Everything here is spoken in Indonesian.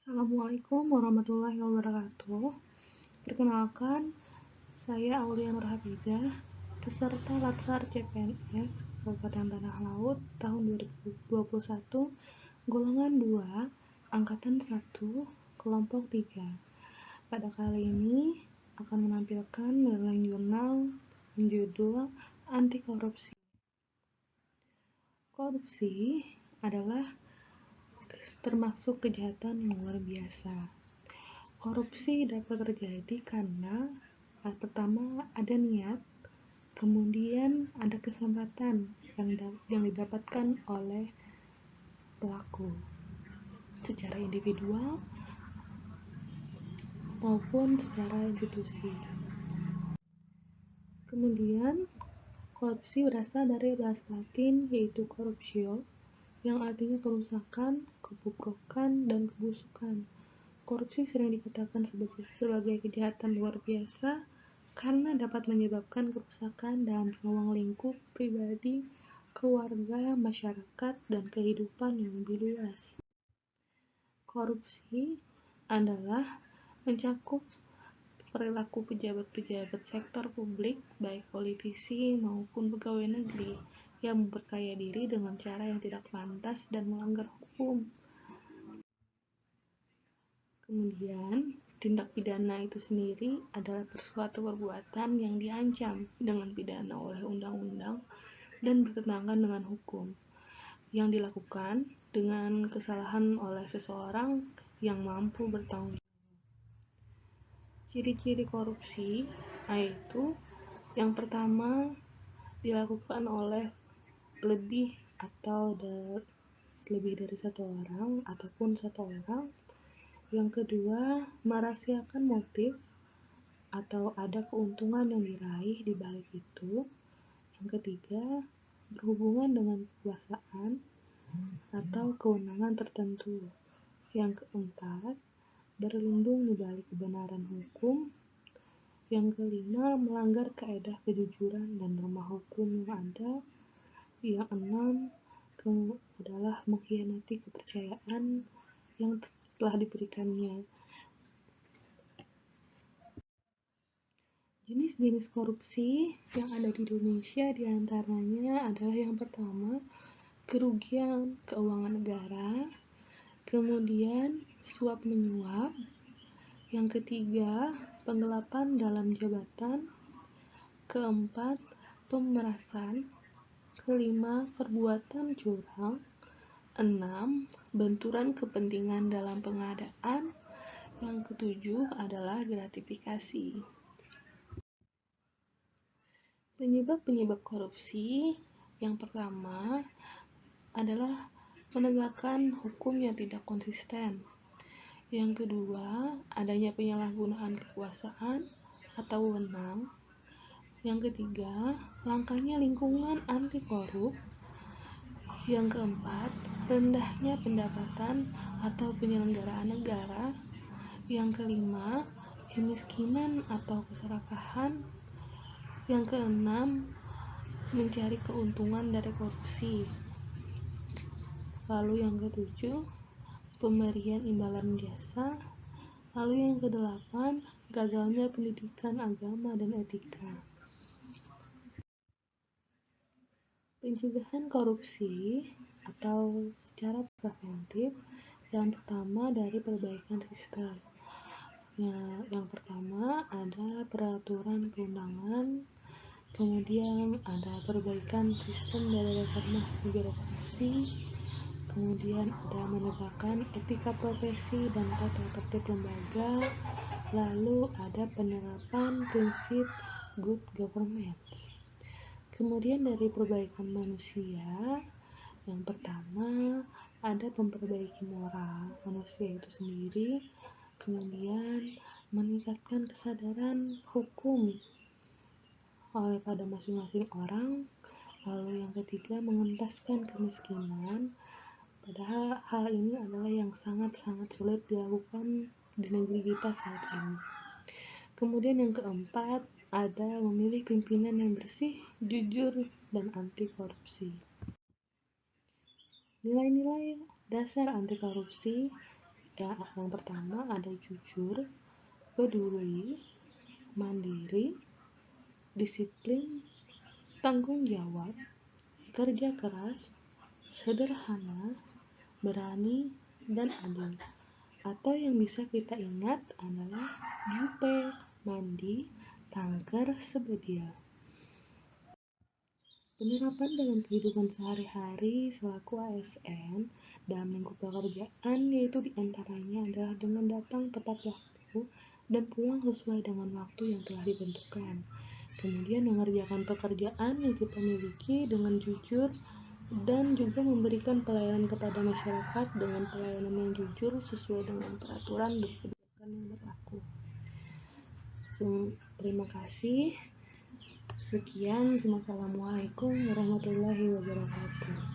Assalamualaikum warahmatullahi wabarakatuh. Perkenalkan, saya Aulia Nurhafizah, peserta Latsar CPNS Kabupaten Tanah Laut tahun 2021, golongan 2, angkatan 1, kelompok 3. Pada kali ini akan menampilkan nilai jurnal berjudul Anti Korupsi. Korupsi adalah termasuk kejahatan yang luar biasa. Korupsi dapat terjadi karena pertama ada niat, kemudian ada kesempatan yang didapatkan oleh pelaku secara individual maupun secara institusi. Kemudian korupsi berasal dari bahasa Latin yaitu corruptio, yang artinya kerusakan, kebobrokan, dan kebusukan. Korupsi sering dikatakan sebagai kejahatan luar biasa karena dapat menyebabkan kerusakan dalam ruang lingkup pribadi, keluarga, masyarakat, dan kehidupan yang lebih luas. Korupsi adalah mencakup perilaku pejabat-pejabat sektor publik, baik politisi maupun pegawai negeri, yang memperkaya diri dengan cara yang tidak pantas dan melanggar hukum. Kemudian, tindak pidana itu sendiri adalah suatu perbuatan yang diancam dengan pidana oleh undang-undang dan bertentangan dengan hukum, yang dilakukan dengan kesalahan oleh seseorang yang mampu bertanggung jawab. Ciri-ciri korupsi yaitu yang pertama dilakukan oleh lebih dari satu orang ataupun satu orang. Yang kedua, merahasiakan motif atau ada keuntungan yang diraih di balik itu. Yang ketiga, berhubungan dengan kekuasaan atau kewenangan tertentu. Yang keempat, berlindung di balik kebenaran hukum. Yang kelima, melanggar kaedah kejujuran dan norma hukum yang ada. Yang enam, adalah mengkhianati kepercayaan yang telah diberikannya. Jenis-jenis korupsi yang ada di Indonesia diantaranya adalah yang pertama, kerugian keuangan negara, kemudian suap menyuap, yang ketiga, penggelapan dalam jabatan, keempat, pemerasan, kelima, perbuatan curang, 6. Benturan kepentingan dalam pengadaan, yang ketujuh adalah gratifikasi. Penyebab-penyebab korupsi yang pertama adalah penegakan hukum yang tidak konsisten. Yang kedua, adanya penyalahgunaan kekuasaan atau wewenang. Yang ketiga, langkanya lingkungan anti korup. Yang keempat, rendahnya pendapatan atau penyelenggaraan negara. Yang kelima, kemiskinan atau keserakahan. Yang keenam, mencari keuntungan dari korupsi. Lalu yang ketujuh, pemberian imbalan jasa. Lalu yang kedelapan, gagalnya pendidikan agama dan etika. Pencegahan korupsi atau secara preventif, yang pertama dari perbaikan sistem. Yang pertama ada peraturan perundangan, kemudian ada perbaikan sistem dari reformasi birokrasi, kemudian ada menegakkan etika profesi dan tata tertib lembaga, lalu ada penerapan prinsip good governance. Kemudian dari perbaikan manusia, yang pertama ada memperbaiki moral manusia itu sendiri, kemudian meningkatkan kesadaran hukum oleh pada masing-masing orang, lalu yang ketiga mengentaskan kemiskinan, padahal hal ini adalah yang sangat-sangat sulit dilakukan di negeri kita saat ini. Kemudian yang keempat, ada memilih pimpinan yang bersih, jujur, dan anti korupsi. Nilai-nilai dasar anti korupsi Ya, yang pertama ada jujur, peduli, mandiri, disiplin, tanggung jawab, kerja keras, sederhana, berani, dan adil. Atau yang bisa kita ingat adalah jupe, mandi, tangker, sebedia. Penerapan dalam kehidupan sehari-hari selaku ASN dalam lingkup pekerjaan yaitu diantaranya adalah dengan datang tepat waktu dan pulang sesuai dengan waktu yang telah ditentukan. Kemudian mengerjakan pekerjaan yang kita miliki dengan jujur dan juga memberikan pelayanan kepada masyarakat dengan pelayanan yang jujur sesuai dengan peraturan dan kebijakan yang berlaku. Terima kasih. Sekian, wassalamualaikum warahmatullahi wabarakatuh.